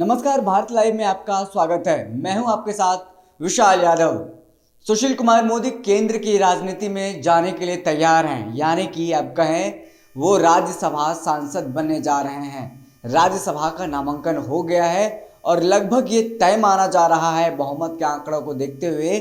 नमस्कार, भारत लाइव में आपका स्वागत है। मैं हूं आपके साथ विशाल यादव। सुशील कुमार मोदी केंद्र की राजनीति में जाने के लिए तैयार हैं, यानी कि अब कहें वो राज्यसभा सांसद बनने जा रहे हैं। राज्यसभा का नामांकन हो गया है और लगभग ये तय माना जा रहा है बहुमत के आंकड़ों को देखते हुए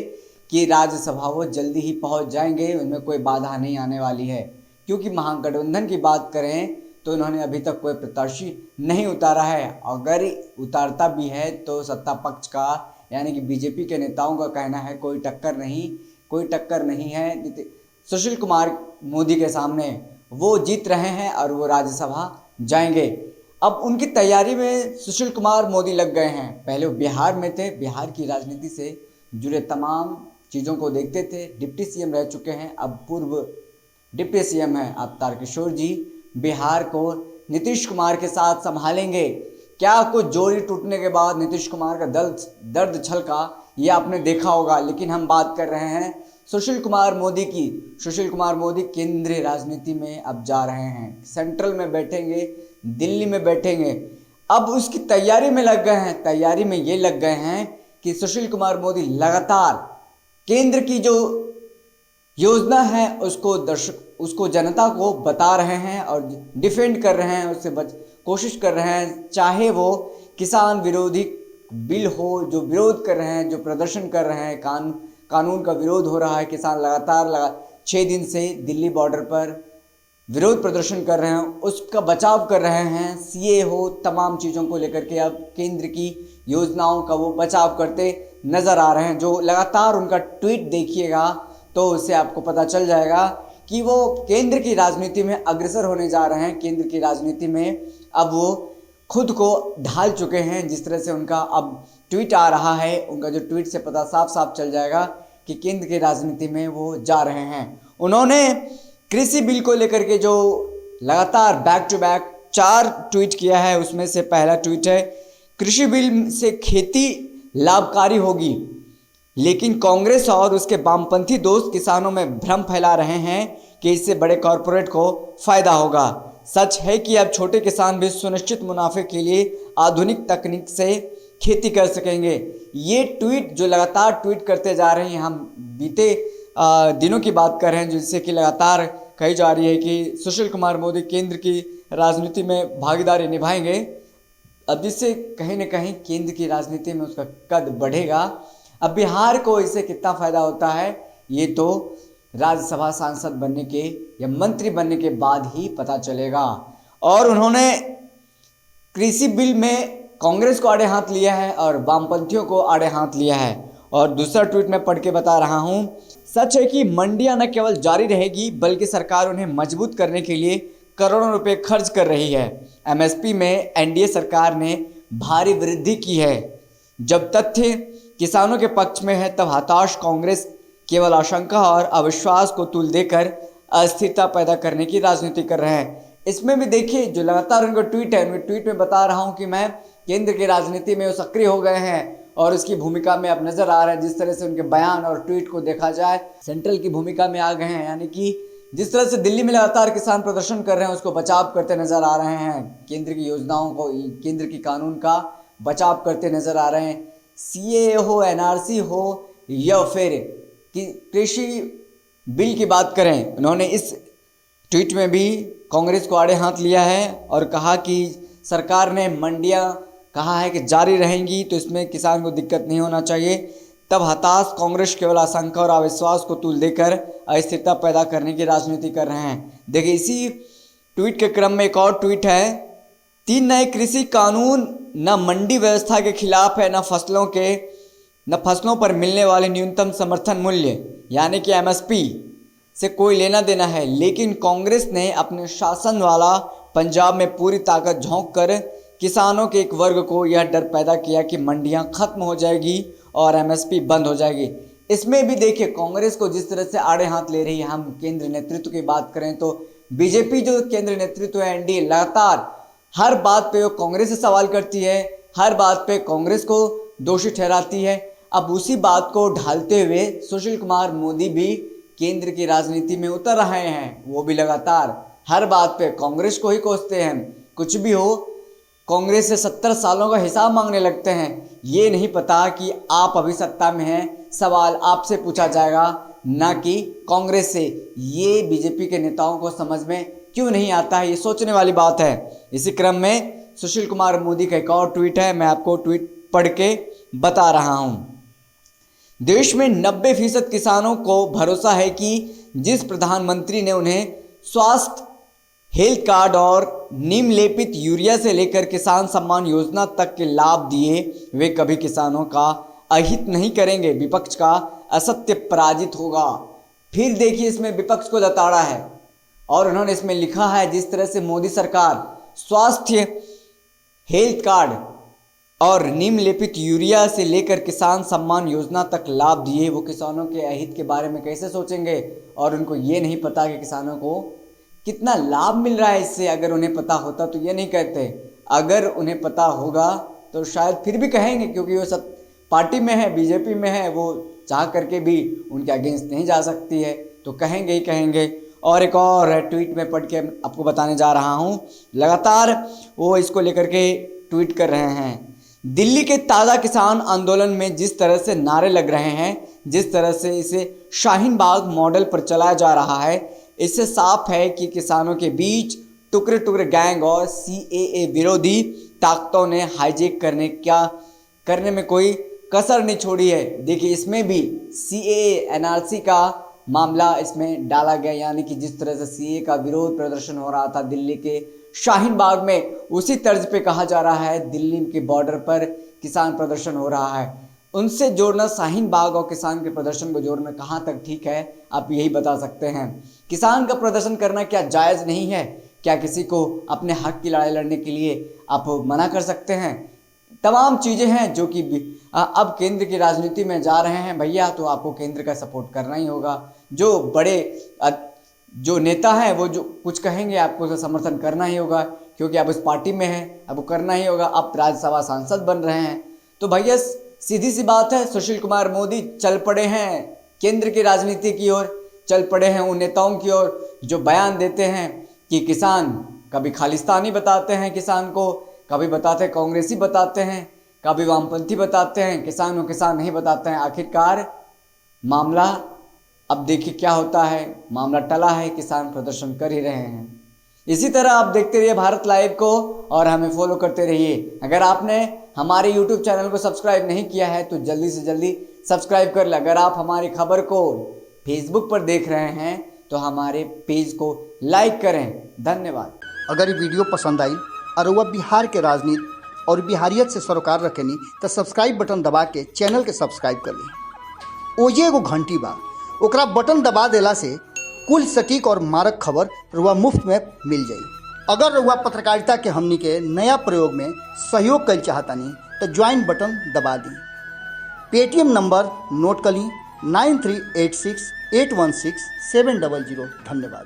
कि राज्यसभा वो जल्दी ही पहुंच जाएंगे, उनमें कोई बाधा नहीं आने वाली है। क्योंकि महागठबंधन की बात करें तो इन्होंने अभी तक कोई प्रत्याशी नहीं उतारा है। अगर उतारता भी है तो सत्ता पक्ष का यानी कि बीजेपी के नेताओं का कहना है कोई टक्कर नहीं है सुशील कुमार मोदी के सामने। वो जीत रहे हैं और वो राज्यसभा जाएंगे। अब उनकी तैयारी में सुशील कुमार मोदी लग गए हैं। पहले वो बिहार में थे, बिहार की राजनीति से जुड़े तमाम चीज़ों को देखते थे। डिप्टी सीएम रह चुके हैं, अब पूर्व डिप्टी सीएम हैं अब तारकिशोर जी। बिहार को नीतीश कुमार के साथ संभालेंगे। क्या कुछ जोड़ी टूटने के बाद नीतीश कुमार का दर्द छलका, ये आपने देखा होगा। लेकिन हम बात कर रहे हैं सुशील कुमार मोदी की। सुशील कुमार मोदी केंद्रीय राजनीति में अब जा रहे हैं, सेंट्रल में बैठेंगे, दिल्ली में बैठेंगे। अब उसकी तैयारी में लग गए हैं। तैयारी में ये लग गए हैं कि सुशील कुमार मोदी लगातार केंद्र की जो योजना है उसको जनता को बता रहे हैं और डिफेंड कर रहे हैं, उससे कोशिश कर रहे हैं। चाहे वो किसान विरोधी बिल हो, जो विरोध कर रहे हैं, जो प्रदर्शन कर रहे हैं, कानून का विरोध हो रहा है। किसान लगातार 6 दिन से दिल्ली बॉर्डर पर विरोध प्रदर्शन कर रहे हैं, उसका बचाव कर रहे हैं। सीए हो, तमाम चीज़ों को लेकर के अब केंद्र की योजनाओं का वो बचाव करते नज़र आ रहे हैं। जो लगातार उनका ट्वीट देखिएगा तो उससे आपको पता चल जाएगा कि वो केंद्र की राजनीति में अग्रसर होने जा रहे हैं। केंद्र की राजनीति में अब वो खुद को ढाल चुके हैं। जिस तरह से उनका अब ट्वीट आ रहा है, उनका जो ट्वीट से पता साफ साफ चल जाएगा कि केंद्र की राजनीति में वो जा रहे हैं। उन्होंने कृषि बिल को लेकर के जो लगातार बैक टू बैक 4 ट्वीट किया है, उसमें से पहला ट्वीट है कृषि बिल से खेती लाभकारी होगी, लेकिन कांग्रेस और उसके वामपंथी दोस्त किसानों में भ्रम फैला रहे हैं कि इससे बड़े कॉरपोरेट को फायदा होगा। सच है कि अब छोटे किसान भी सुनिश्चित मुनाफे के लिए आधुनिक तकनीक से खेती कर सकेंगे। ये ट्वीट जो लगातार ट्वीट करते जा रहे हैं, हम बीते दिनों की बात कर रहे हैं, जिससे कि लगातार कही जा रही है कि सुशील कुमार मोदी केंद्र की राजनीति में भागीदारी निभाएंगे। अब जिससे कहीं ना कहीं केंद्र की राजनीति में उसका कद बढ़ेगा। अब बिहार को इससे कितना फ़ायदा होता है ये तो राज्यसभा सांसद बनने के या मंत्री बनने के बाद ही पता चलेगा। और उन्होंने कृषि बिल में कांग्रेस को आड़े हाथ लिया है और वामपंथियों को आड़े हाथ लिया है। और दूसरा ट्वीट मैं पढ़ के बता रहा हूँ, सच है कि मंडियां न केवल जारी रहेगी बल्कि सरकार उन्हें मजबूत करने के लिए करोड़ों रुपए खर्च कर रही है। एमएसपी में एनडीए सरकार ने भारी वृद्धि की है। जब तथ्य किसानों के पक्ष में है तब हताश कांग्रेस केवल आशंका और अविश्वास को तुल देकर अस्थिरता पैदा करने की राजनीति कर रहे हैं। इसमें भी देखिए जो लगातार उनका ट्वीट है, उनके ट्वीट में बता रहा हूं कि मैं केंद्र की राजनीति में वो सक्रिय हो गए हैं और उसकी भूमिका में अब नजर आ रहा है। जिस तरह से उनके बयान और ट्वीट को देखा जाए, सेंट्रल की भूमिका में आ गए हैं, यानी कि जिस तरह से दिल्ली में लगातार किसान प्रदर्शन कर रहे हैं उसको बचाव करते नजर आ रहे हैं। केंद्र की योजनाओं को, केंद्र की कानून का बचाव करते नजर आ रहे हैं। सीए हो, एनआरसी हो या फिर कि कृषि बिल की बात करें, उन्होंने इस ट्वीट में भी कांग्रेस को आड़े हाथ लिया है और कहा कि सरकार ने मंडियां कहा है कि जारी रहेंगी तो इसमें किसान को दिक्कत नहीं होना चाहिए। तब हताश कांग्रेस केवल आशंका और अविश्वास को तुल देकर अस्थिरता पैदा करने की राजनीति कर रहे हैं। देखिए इसी ट्वीट के क्रम में एक और ट्वीट है, 3 नए कृषि कानून न मंडी व्यवस्था के खिलाफ है, न फसलों पर मिलने वाले न्यूनतम समर्थन मूल्य यानी कि एमएसपी से कोई लेना देना है। लेकिन कांग्रेस ने अपने शासन वाला पंजाब में पूरी ताकत झोंक कर किसानों के एक वर्ग को यह डर पैदा किया कि मंडियां खत्म हो जाएगी और एमएसपी बंद हो जाएगी। इसमें भी देखिए कांग्रेस को जिस तरह से आड़े हाथ ले रही है। हम केंद्र नेतृत्व की बात करें तो बीजेपी जो केंद्र नेतृत्व है, एनडीए, लगातार हर बात पे वो कांग्रेस से सवाल करती है, हर बात पे कांग्रेस को दोषी ठहराती है। अब उसी बात को ढालते हुए सुशील कुमार मोदी भी केंद्र की राजनीति में उतर रहे हैं। वो भी लगातार हर बात पे कांग्रेस को ही कोसते हैं। कुछ भी हो, कांग्रेस से 70 सालों का हिसाब मांगने लगते हैं। ये नहीं पता कि आप अभी सत्ता में हैं, सवाल आपसे पूछा जाएगा, ना कि कांग्रेस से। ये बीजेपी के नेताओं को समझ में क्यों नहीं आता है, ये सोचने वाली बात है। इसी क्रम में सुशील कुमार मोदी का एक और ट्वीट है, मैं आपको ट्वीट पढ़ के बता रहा हूँ। देश में 90% किसानों को भरोसा है कि जिस प्रधानमंत्री ने उन्हें स्वास्थ्य हेल्थ कार्ड और नीम लेपित यूरिया से लेकर किसान सम्मान योजना तक के लाभ दिए, वे कभी किसानों का अहित नहीं करेंगे। विपक्ष का असत्य पराजित होगा। फिर देखिए, इसमें विपक्ष को लताड़ा है और उन्होंने इसमें लिखा है, जिस तरह से मोदी सरकार स्वास्थ्य हेल्थ कार्ड और नीम लेपित यूरिया से लेकर किसान सम्मान योजना तक लाभ दिए, वो किसानों के अहित के बारे में कैसे सोचेंगे। और उनको ये नहीं पता कि किसानों को कितना लाभ मिल रहा है इससे। अगर उन्हें पता होता तो ये नहीं कहते, अगर उन्हें पता होगा तो शायद फिर भी कहेंगे, क्योंकि वो सब पार्टी में है, बीजेपी में है, वो चाह करके भी उनके अगेंस्ट नहीं जा सकती है, तो कहेंगे ही कहेंगे। और एक और ट्वीट में पढ़ के आपको बताने जा रहा हूँ, लगातार वो इसको लेकर के ट्वीट कर रहे हैं। दिल्ली के ताज़ा किसान आंदोलन में जिस तरह से नारे लग रहे हैं, जिस तरह से इसे शाहीन बाग मॉडल पर चलाया जा रहा है, इससे साफ है कि किसानों के बीच टुकड़े टुकड़े गैंग और CAA विरोधी ताकतों ने हाईजैक करने में कोई कसर नहीं छोड़ी है। देखिए, इसमें भी CAA NRC का मामला इसमें डाला गया, यानी कि जिस तरह से CAA का विरोध प्रदर्शन हो रहा था दिल्ली के शाहीन बाग में, उसी तर्ज पे कहा जा रहा है दिल्ली के बॉर्डर पर किसान प्रदर्शन हो रहा है। उनसे जोड़ना, शाहीन बाग और किसान के प्रदर्शन को जोड़ना कहाँ तक ठीक है, आप यही बता सकते हैं। किसान का प्रदर्शन करना क्या जायज़ नहीं है? क्या किसी को अपने हक की लड़ाई लड़ने के लिए आप मना कर सकते हैं? तमाम चीज़ें हैं जो कि अब केंद्र की राजनीति में जा रहे हैं भैया, तो आपको केंद्र का सपोर्ट करना ही होगा। जो बड़े जो नेता हैं वो जो कुछ कहेंगे आपको उसका समर्थन करना ही होगा, क्योंकि आप उस पार्टी में हैं, आपको करना ही होगा। आप राज्यसभा सांसद बन रहे हैं, तो भैया सीधी सी बात है, सुशील कुमार मोदी चल पड़े हैं केंद्र की राजनीति की ओर, चल पड़े हैं उन नेताओं की ओर जो बयान देते हैं कि किसान, कभी खालिस्तानी बताते हैं किसान को, कभी बताते हैं कांग्रेसी बताते हैं, कभी वामपंथी बताते हैं, किसान नहीं बताते हैं। आखिरकार मामला अब देखिए क्या होता है, मामला टला है, किसान प्रदर्शन कर ही रहे हैं। इसी तरह आप देखते रहिए भारत लाइव को और हमें फॉलो करते रहिए। अगर आपने हमारे YouTube चैनल को सब्सक्राइब नहीं किया है तो जल्दी से जल्दी सब्सक्राइब कर लें। अगर आप हमारी खबर को फेसबुक पर देख रहे हैं तो हमारे पेज को लाइक करें। धन्यवाद। अगर ये वीडियो पसंद आई और वह बिहार के राजनीति और बिहारियत से सरोकार रखेनी तो सब्सक्राइब बटन दबा के चैनल के सब्सक्राइब कर ली। ओजे एगो घंटी बा, ओकरा बटन दबा देला से कुल सटीक और मारक खबर रुआ मुफ्त में मिल जाई। अगर रुआ पत्रकारिता के हमनी के नया प्रयोग में सहयोग कर चाहतानी तो ज्वाइन बटन दबा दी। पेटीएम नंबर नोट कर ली 9386816700। धन्यवाद।